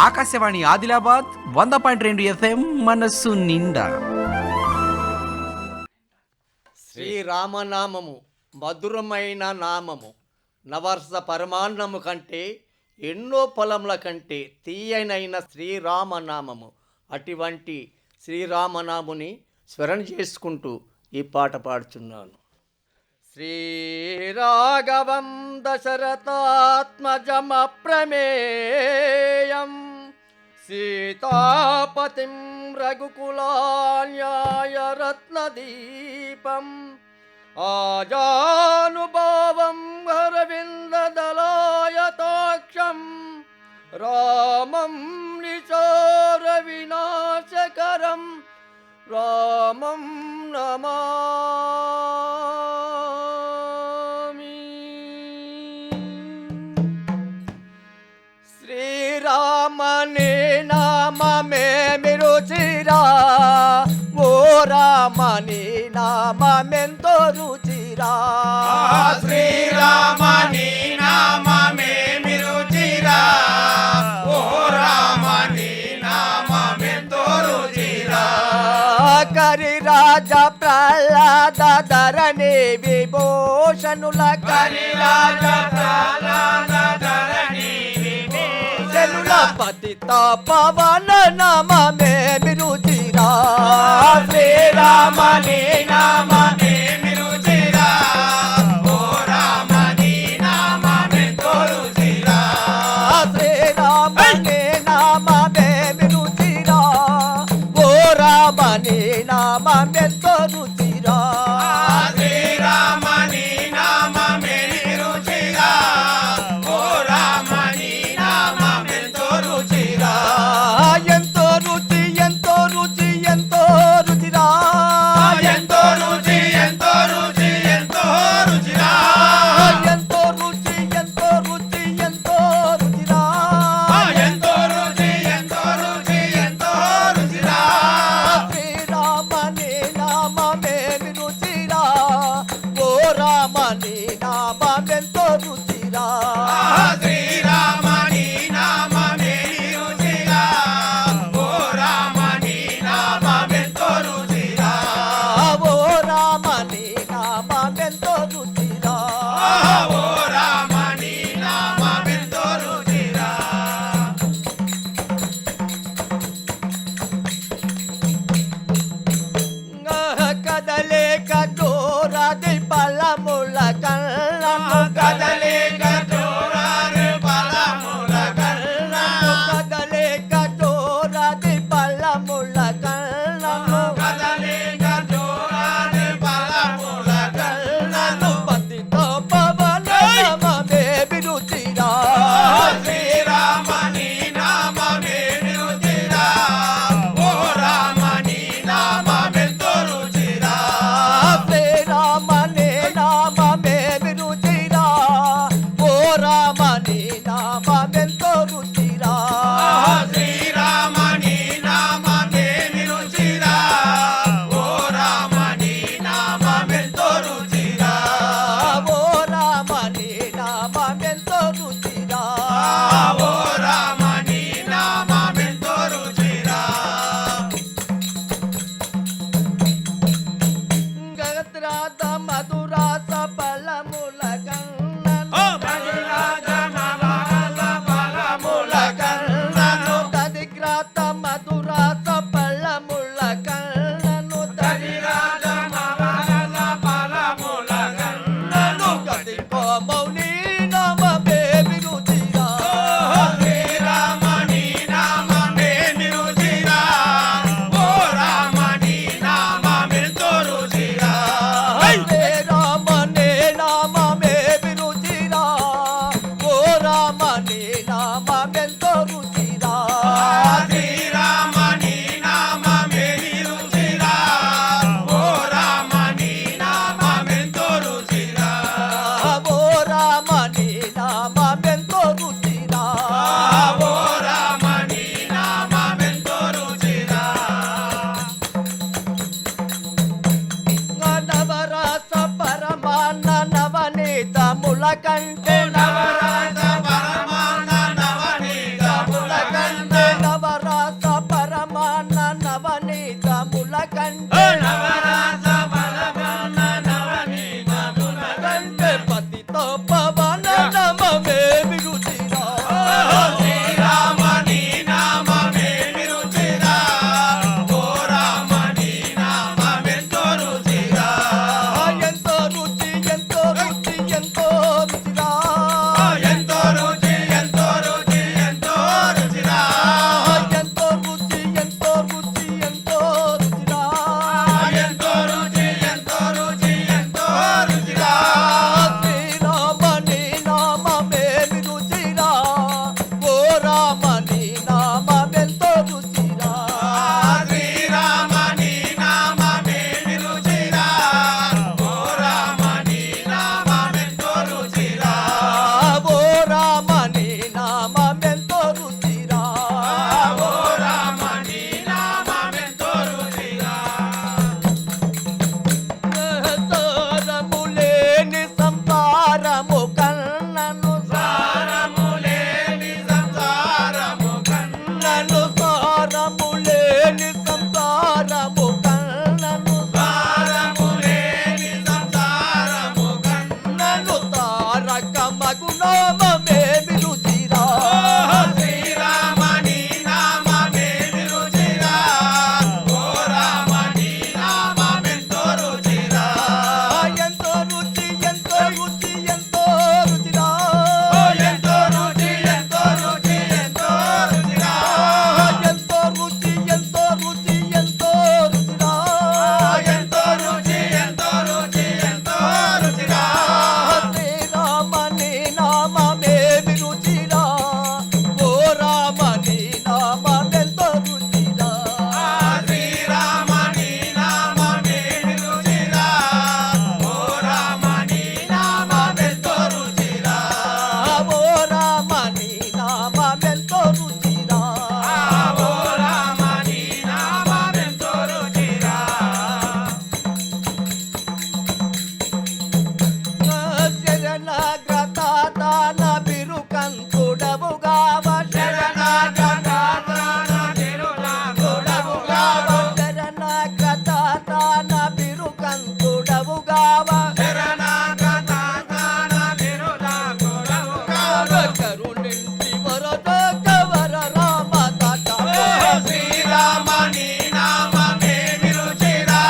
Akashvani Adilabad 100.2 FM మనస్సు నిండా. శ్రీరామనామము మధురమైన నామము, నవర్స పరమాన్నము కంటే ఎన్నో పొలముల కంటే తీయనైన శ్రీరామనామము. అటువంటి శ్రీరామనాముని స్మరణ చేసుకుంటూ ఈ పాట పాడుచున్నాను. శ్రీరాఘవం దశరథాత్మజమప్రమేయం సీతాపతిం రఘుకులాన్యాయ రత్నదీపం ఆజానుభావం హరవిందదలాయతాక్షం రామం నిచోర వినాశకరం రామం నమామి. శ్రీరామనే నామమే రుచిరా, ఓ రామని నామెంతో రుచిరా. శ్రీరామని నామమే రుచిరా, ఓ రామని నామెంతో రుచిరా. కరి రాజ ప్రహ్లాద ధరణి విభూషణుల కరి రాజ ప్రహ్లాద ధరణి విభూషణుల పతిత పవన నామమే రుచిరా. శ్రీరామని నామమే రుచిరా, ఓ రామని నామెంతో రుచిరా. శ్రీరామని నామమే రుచిరా, ఓ రామని నామెంతో రుచిరా. శ్రీరామని నామమే రుచిరా, ఓ రామని నామెంతో రుచిరా. ఎంతో రుచి ఎంతో రుచి ఎంతో రుచిరా. ఎంతో రుచి ఎంతో రుచి ఎంతో రుచిరా. ఎంతో రుచి ఎంతో రుచి ఎంతో రుచిరా. ఎంతో రుచి ఎంతో రుచి ఎంతో రుచిరా. శ్రీరామని నామమే రుచిరా, ఓ రామని నామెంతో రుచిరా. శ్రీరామని నామమే రుచిరా, ఓ రామని నామెంతో రుచిరా. ఓ రామని నామెంతో రుచిరా. ఓ రామని నామెంతో రుచిరా. కదలే కటోరది పలముల కళ్ళము కదలే కటోరారు బలముల కన్నము. కదలే కటోరది పలముల కళ్ళము కదలే కటోరారు బలముల కన్నము. పతిత పవన నామమే రుచిరా. శ్రీరామని నామమే రుచిరా, ఓ రామని నామెంతో రుచిరా. శ్రీరామని నామమే రుచిరా, ఓ రామని నామెంతో రుచిరా. శ్రీరామని నామమే రుచిరా, ఓ రామని నామెంతో రుచిరా. ఓ రామని నామెంతో రుచిరా. ఓ రామని నామెంతో రుచిరా. గగత్రాత మధురాస ఫలముల కన్నను మధురాజ మమరస ఫలముల కన్నను తదిగ్రాత మధురాస ఫలముల కన్నను కరిరాజ మమరస ఫలముల కన్నను. కదిపో మౌని నామమే రుచిరా. శ్రీరామని నామమే రుచిరా, ఓ రామని నామెంతో రుచిరా. శ్రీరామని నామమే రుచిరా, ఓ రామని నామెంతో రుచిరా. శ్రీరామని నామమే రుచిరా, ఓ రామని నామెంతో రుచిరా. ఓ రామని నామెంతో రుచిరా. ఓ రామని నామెంతో రుచిరా. నవరస పరమాన్న నవనీతముల కంటే నవరస పరమాన నవనీతముల కన్న వరదోత్తవర రామ తాత శ్రీరామ నీ నామమే విరుచిరా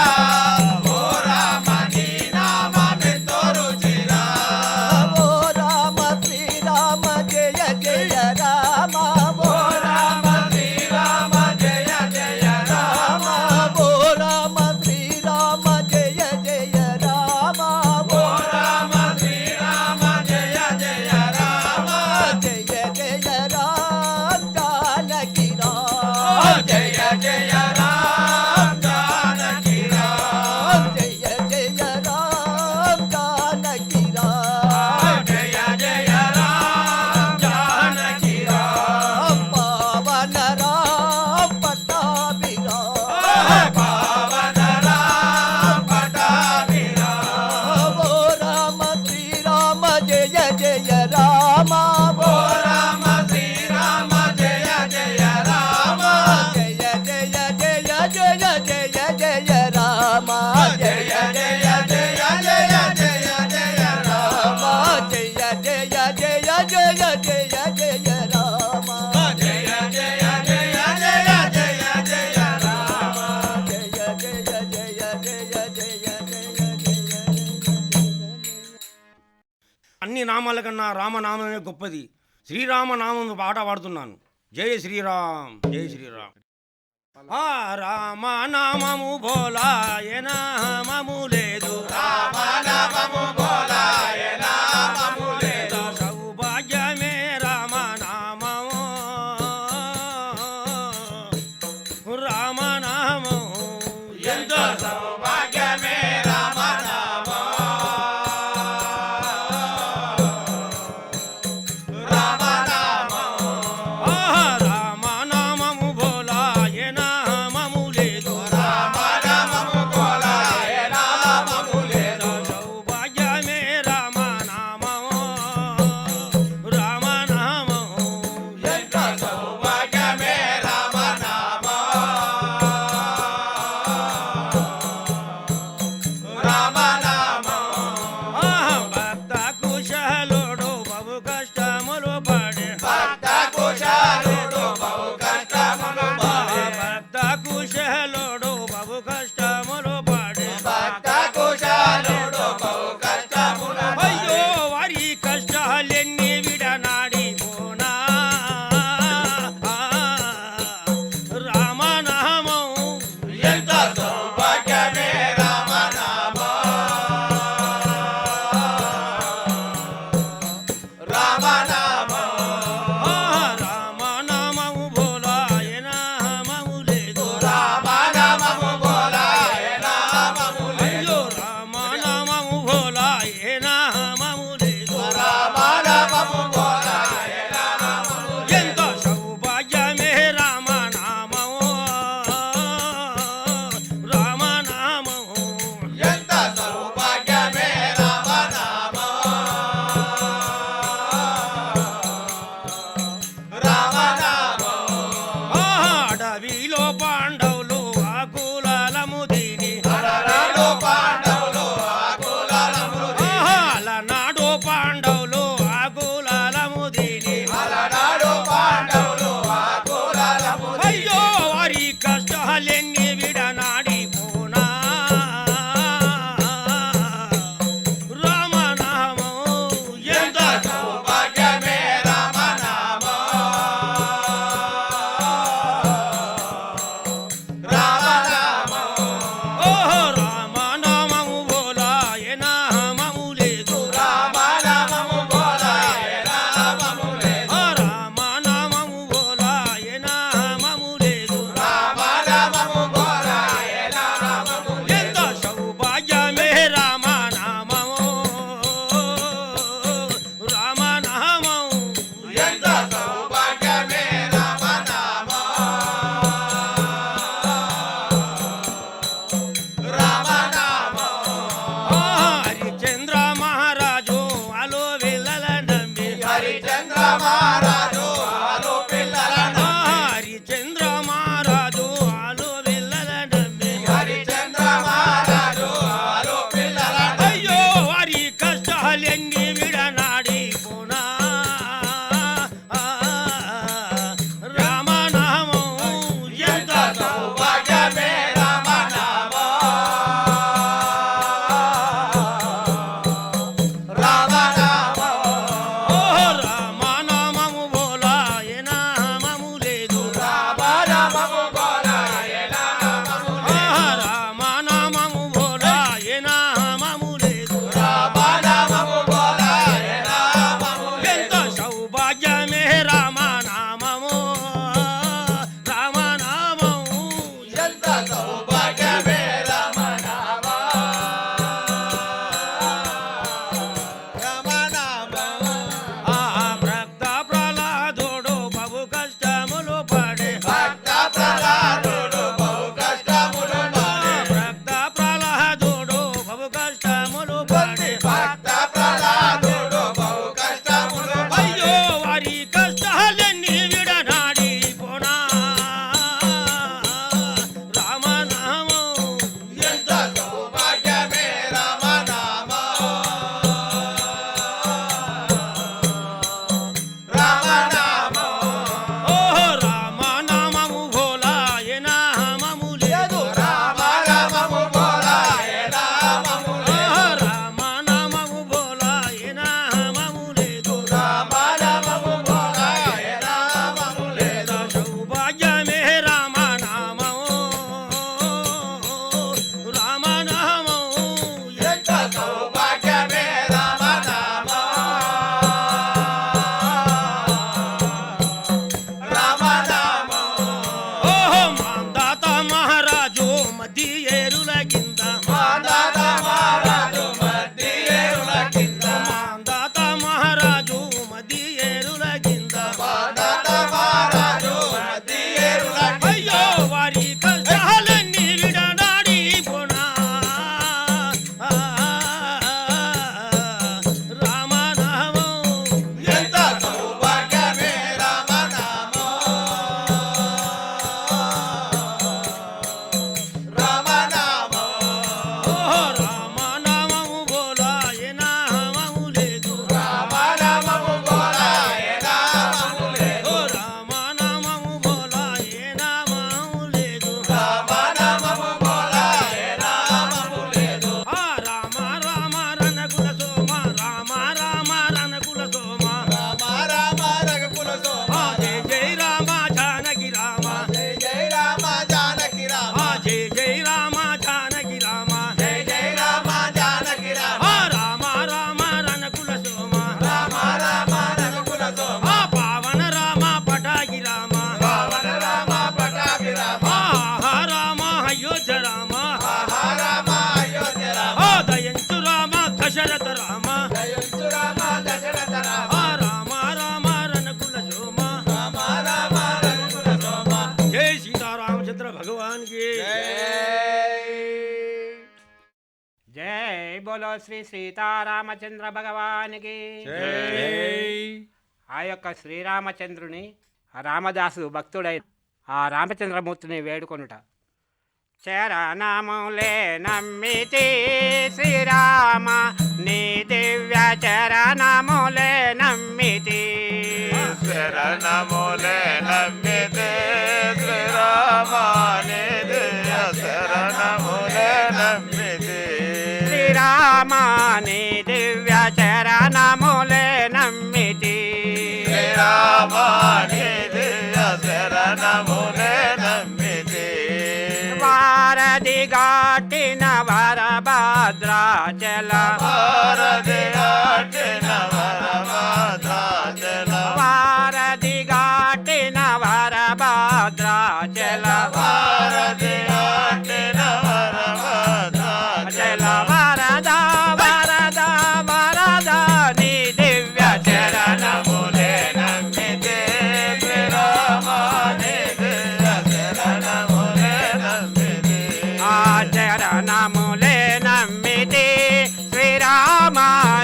ఓ రామ నీ నామమెంతో రుచిరా ఓ రామ శ్రీరామ జయ జయ రామ ఓ రామ శ్రీరామ జయ జయ రామ ఓ రామ శ్రీరామ జయ జయ రామ ఓ రామ శ్రీరామ జయ జయ రామ జయ జయ రామ జానకి రామ జయ జయ రామ జానకి రామ జయ జయ రామ జానకి రామ జయ జయ రామ జానకి రామ పావన రామ పట్టాభి రామ పావన రామ పటాభి రామ ఓ రామ శ్రీరామ జయ జయ రామ ఓ రామ శ్రీరామ జయ జయ రామ జయ జయ జయ జయ జయ జయ రామ జయ జయ జయ జయ జయ జయ రామ జయ జయ జయ జయ జయ జయ రామ జయ జయ జయ జయ జయ జయ రామ జయ జయ జయ జయ జయ జయ అన్ని నామాల కన్నా రామనామమే గొప్పది. శ్రీరామనామం పాట పాడుతున్నాను. జై శ్రీరామ్ జై శ్రీరామ్. ఆ రామనామము భోలా ఏ నామము లేదు రామనామము భోలా ఏ నామము లేదు సౌభాగ్యమే రామనామము రామనామము ఎంతో సౌభాగ్యమే రామనామం రామనామం రామనామము భోలా ఏ నామము లేదు రామనామము భోలా ఏ నామము లేదు సౌభాగ్యమే రామనామము బోలో శ్రీ సీతారామచంద్ర భగవానికి. ఆ యొక్క శ్రీరామచంద్రుని రామదాసు భక్తుడైన ఆ రామచంద్రమూర్తిని వేడుకొనుట. చరణములే నమ్మితి శ్రీరామ నీ దివ్య చరణములే నమ్మితి. శరణములే నమ్మితే శ్రీరామ నీ దివ్య శరణములే నమ్మితే. శ్రీరామ నీ దివ్య చరణములే నమ్మితి. శ్రీరామ నీ దివ్య శరణములే నమ్మితే. వారధి ఘాటిన వరభద్రాచల వారధి ఘాటిన వరభద్రాచల. వారధి ఘాటిన వరభద్రాచల వారధి ఘాటిన వరభద్రాచల. వరద వరద వరద నీ దివ్య శరణములే నమ్మితే శ్రీరామ నీ దివ్య శరణములే నమ్మితే. ఆ చరణములే నమ్మితి శ్రీరామ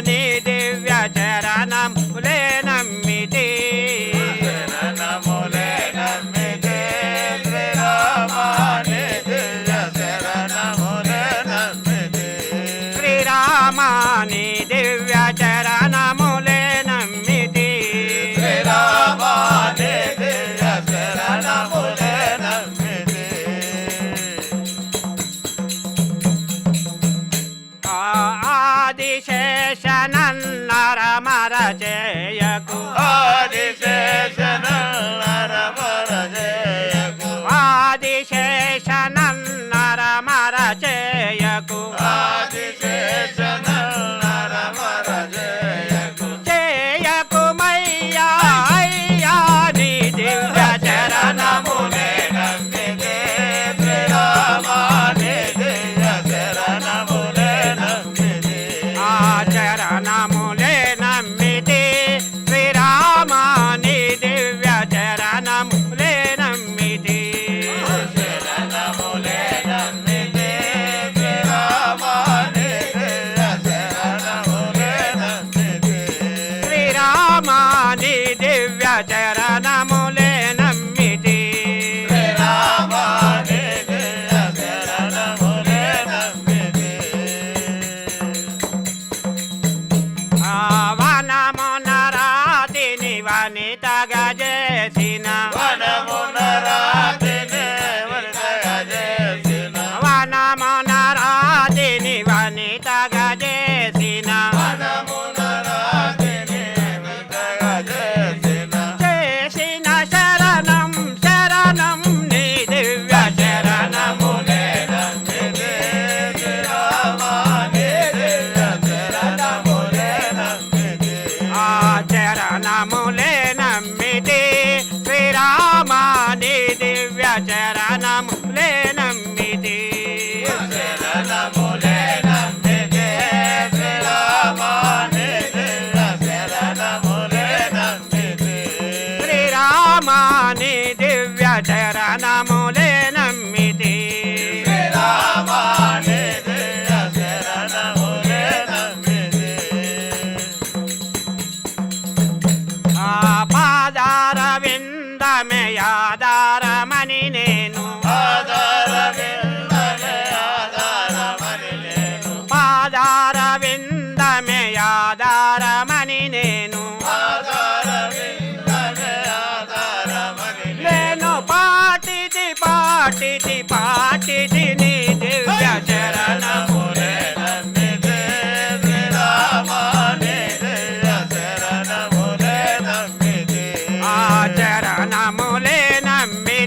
నీ దివ్య చరణములే నమ్మితి. శరణములే నమ్మితే శ్రీరామ నీ దివ్య శరణములే నమ్మితే. శ్రీరామ నీ దివ్య చరణములే నమ్మితి. శ్రీరామ నీ దివ్య శరణములే నమ్మితే. ఆదిశేషనన్నరమర చేయకు. ఆదిశేషనరమరజయకు. ఆదిశేషనన్నరమర చేయకు. ఆదిశేషనరమరజయకు. చేయకు మయ్యా అయ్యా నీ దివ్య చరణములే నమ్మితే శ్రీరామ నీ దివ్య శరణములే నమ్మితే. ఆ చరణములే నమ్మితి శ్రీరామ నీ దివ్య చరణములే నమ్మితి. శరణములే నమ్మితే శ్రీరామ నీ దివ్య శరణములే నమ్మితే. శ్రీరామ నీ దివ్య చరణములే నమ్మితి. శ్రీరామ నీ దివ్య శరణములే నమ్మితే. ఆ వనమున రాతిని వనితగా చేసిన వనమున రాతిని వనితగా చేసిన. వనమున రాతిని వనితగా చేసిన వనమున రాతిని వనితగా చేసిన. చేసిన శరణం శరణం నీ దివ్య శరణములే నమ్మితే శ్రీరామ నీ దివ్య శరణములే నమ్మితే. ఆ చరణములే నమ్మితి శ్రీరామ నీ దివ్య చరణములే నమ్మితి. శరణములే నమ్మితే శ్రీరామ నీ దివ్య శరణములే నమ్మితే. శ్రీరామ నీ దివ్య చరణములే నమ్మితి. శ్రీరామ నీ దివ్య శరణములే నమ్మితే. ఆ పాదార విందమే ఆధారమని నేను ఆధారవిందమే ఆధారమని నేను. పాదార విందమే ఆధారమని నేను ఆధారవిందమే ఆధారమని నేను పాటిది పాటిది పాటిది నీ దివ్య చరణములే నమ్మితే శ్రీరామ నీ దివ్య శరణములే నమ్మితే. ఆ చరణములే నమ్మితి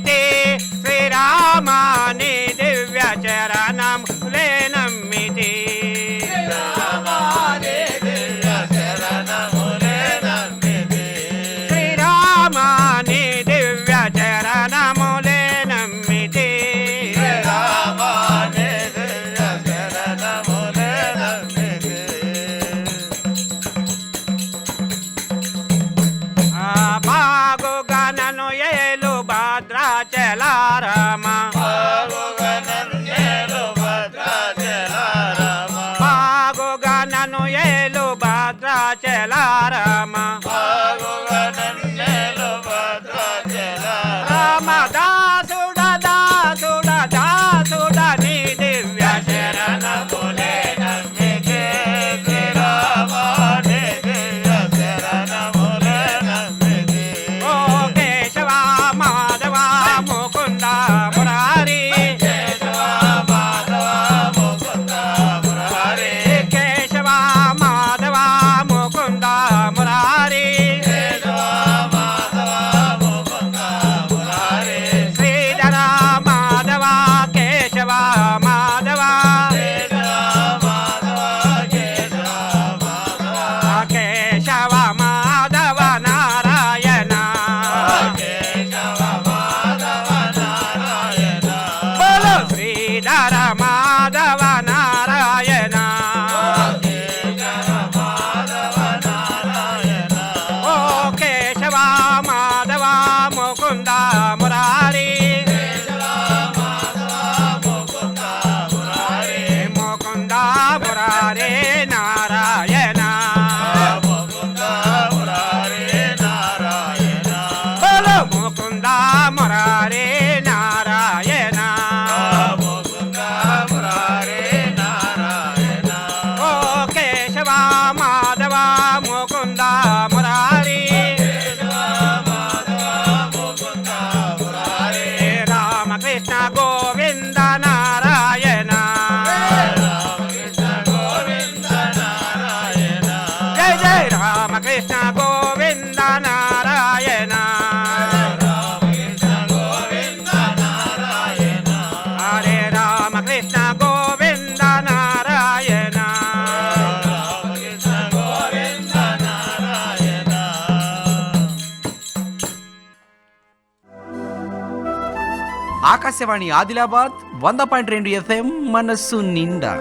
ఆకాశవాణి ఆదిలాబాద్ 100.2 FM మనస్సు నిండా.